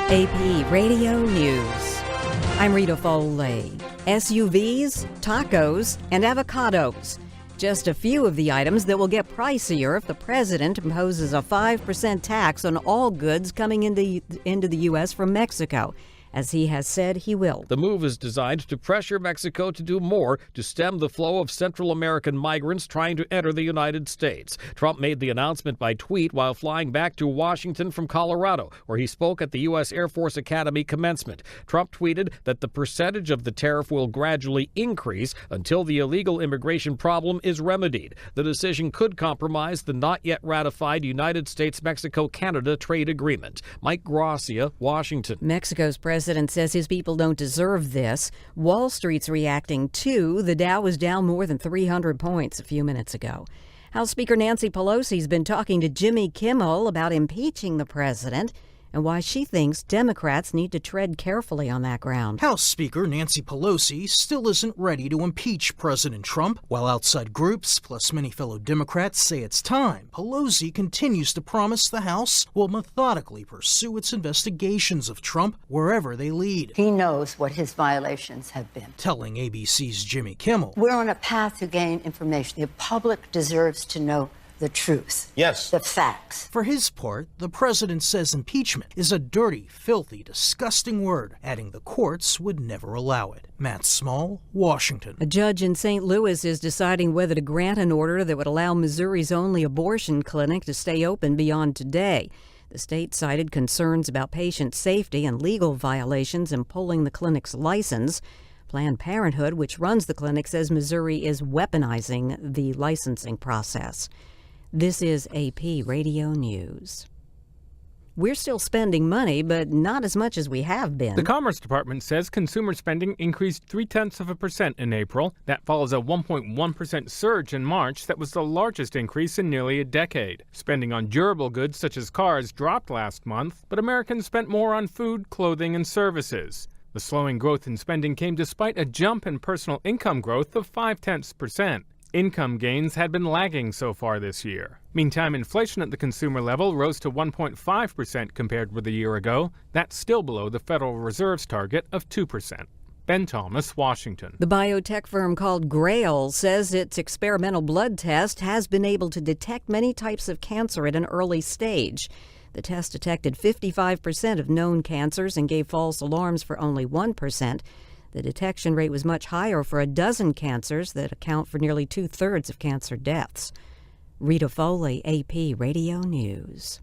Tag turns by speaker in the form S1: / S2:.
S1: AP Radio News. I'm Rita Foley. SUVs, tacos, and avocados. Just a few of the items that will get pricier if the president imposes a 5% tax on all goods coming into the U.S. from Mexico, as he has said he will.
S2: The move is designed to pressure Mexico to do more to stem the flow of Central American migrants trying to enter the United States. Trump made the announcement by tweet while flying back to Washington from Colorado, where he spoke at the U.S. Air Force Academy commencement. Trump tweeted that the percentage of the tariff will gradually increase until the illegal immigration problem is remedied. The decision could compromise the not yet ratified United States-Mexico-Canada trade agreement. Mike Gracia, Washington.
S1: Mexico's president says his people don't deserve this. Wall Street's reacting too. The Dow was down more than 300 points a few minutes ago. House Speaker Nancy Pelosi's been talking to Jimmy Kimmel about impeaching the president and why she thinks Democrats need to tread carefully on that ground.
S3: House Speaker Nancy Pelosi still isn't ready to impeach President Trump. While outside groups, plus many fellow Democrats, say it's time, Pelosi continues to promise the House will methodically pursue its investigations of Trump wherever they lead.
S4: He knows what his violations have been.
S3: Telling ABC's Jimmy Kimmel,
S4: "We're on a path to gain information. The public deserves to know the truth.
S5: Yes.
S4: The facts."
S3: For his part, the president says impeachment is a dirty, filthy, disgusting word, adding the courts would never allow it. Matt Small, Washington.
S1: A judge in St. Louis is deciding whether to grant an order that would allow Missouri's only abortion clinic to stay open beyond today. The state cited concerns about patient safety and legal violations in pulling the clinic's license. Planned Parenthood, which runs the clinic, says Missouri is weaponizing the licensing process. This is AP Radio News. We're still spending money, but not as much as we have been.
S6: The Commerce Department says consumer spending increased 0.3% in April. That follows a 1.1% surge in March that was the largest increase in nearly a decade. Spending on durable goods such as cars dropped last month, but Americans spent more on food, clothing, and services. The slowing growth in spending came despite a jump in personal income growth of 0.5%. Income gains had been lagging so far this year. Meantime, inflation at the consumer level rose to 1.5% compared with a year ago. That's still below the Federal Reserve's target of 2%. Ben Thomas, Washington.
S1: The biotech firm called Grail says its experimental blood test has been able to detect many types of cancer at an early stage. The test detected 55% of known cancers and gave false alarms for only 1%. The detection rate was much higher for a dozen cancers that account for nearly 2/3 of cancer deaths. Rita Foley, AP Radio News.